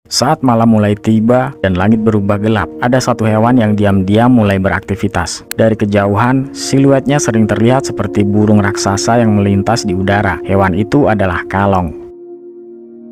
Saat malam mulai tiba dan langit berubah gelap, ada satu hewan yang diam-diam mulai beraktivitas. Dari kejauhan, siluetnya sering terlihat seperti burung raksasa yang melintas di udara. Hewan itu adalah kalong.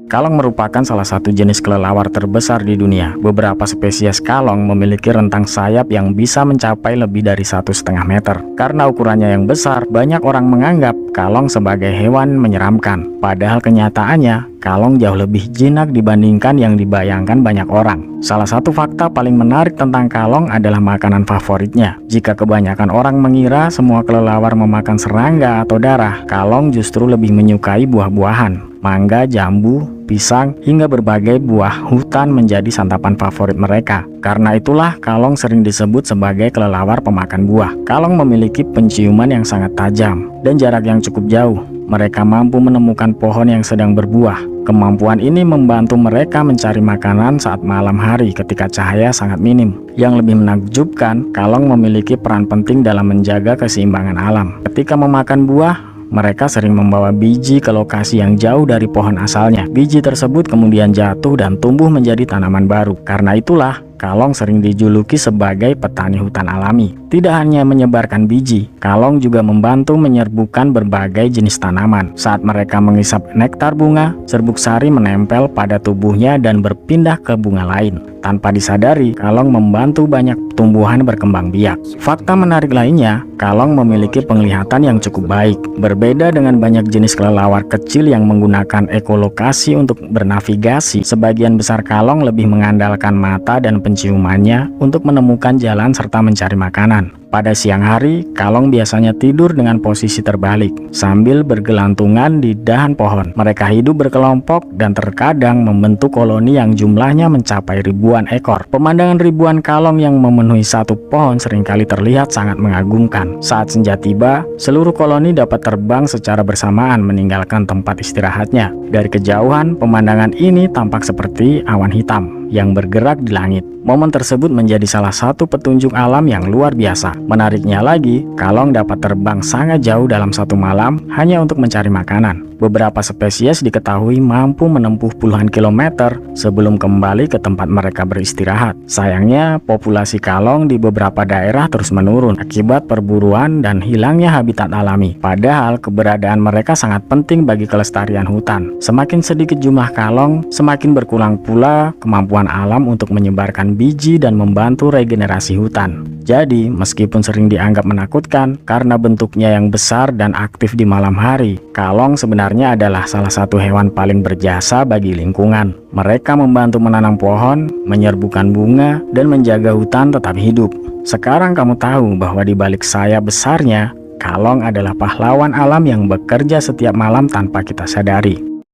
Kalong merupakan salah satu jenis kelelawar terbesar di dunia. Beberapa spesies kalong memiliki rentang sayap yang bisa mencapai lebih dari 1,5 meter. Karena ukurannya yang besar, banyak orang menganggap kalong sebagai hewan menyeramkan. Padahal kenyataannya, kalong jauh lebih jinak dibandingkan yang dibayangkan banyak orang. Salah satu fakta paling menarik tentang kalong adalah makanan favoritnya. Jika kebanyakan orang mengira semua kelelawar memakan serangga atau darah, kalong justru lebih menyukai buah-buahan. Mangga, jambu, pisang, hingga berbagai buah hutan menjadi santapan favorit mereka. Karena itulah kalong sering disebut sebagai kelelawar pemakan buah. Kalong memiliki penciuman yang sangat tajam dan jarak yang cukup jauh. Mereka mampu menemukan pohon yang sedang berbuah. Kemampuan ini membantu mereka mencari makanan saat malam hari ketika cahaya sangat minim. Yang lebih menakjubkan, kalong memiliki peran penting dalam menjaga keseimbangan alam. Ketika memakan buah, mereka sering membawa biji ke lokasi yang jauh dari pohon asalnya. Biji tersebut kemudian jatuh dan tumbuh menjadi tanaman baru. Karena itulah, kalong sering dijuluki sebagai petani hutan alami. Tidak hanya menyebarkan biji, kalong juga membantu menyerbukan berbagai jenis tanaman. Saat mereka mengisap nektar bunga, serbuk sari menempel pada tubuhnya dan berpindah ke bunga lain. Tanpa disadari, kalong membantu banyak tumbuhan berkembang biak. Fakta menarik lainnya, kalong memiliki penglihatan yang cukup baik. Berbeda dengan banyak jenis kelelawar kecil yang menggunakan ekolokasi untuk bernavigasi, sebagian besar kalong lebih mengandalkan mata dan penciumannya untuk menemukan jalan serta mencari makanan. Pada siang hari, kalong biasanya tidur dengan posisi terbalik sambil bergelantungan di dahan pohon. Mereka hidup berkelompok dan terkadang membentuk koloni yang jumlahnya mencapai ribuan ekor. Pemandangan ribuan kalong yang memenuhi satu pohon seringkali terlihat sangat mengagumkan. Saat senja tiba, seluruh koloni dapat terbang secara bersamaan meninggalkan tempat istirahatnya. Dari kejauhan, pemandangan ini tampak seperti awan hitam yang bergerak di langit. Momen tersebut menjadi salah satu petunjuk alam yang luar biasa. Menariknya lagi, kalong dapat terbang sangat jauh dalam satu malam hanya untuk mencari makanan. Beberapa spesies diketahui mampu menempuh puluhan kilometer sebelum kembali ke tempat mereka beristirahat. Sayangnya, populasi kalong di beberapa daerah terus menurun akibat perburuan dan hilangnya habitat alami. Padahal keberadaan mereka sangat penting bagi kelestarian hutan. Semakin sedikit jumlah kalong, semakin berkurang pula kemampuan alam untuk menyebarkan biji dan membantu regenerasi hutan. Jadi, meskipun sering dianggap menakutkan karena bentuknya yang besar dan aktif di malam hari, kalong sebenarnya adalah salah satu hewan paling berjasa bagi lingkungan. Mereka membantu menanam pohon, menyerbukan bunga, dan menjaga hutan tetap hidup. Sekarang kamu tahu bahwa di balik sayap besarnya, kalong adalah pahlawan alam yang bekerja setiap malam tanpa kita sadari.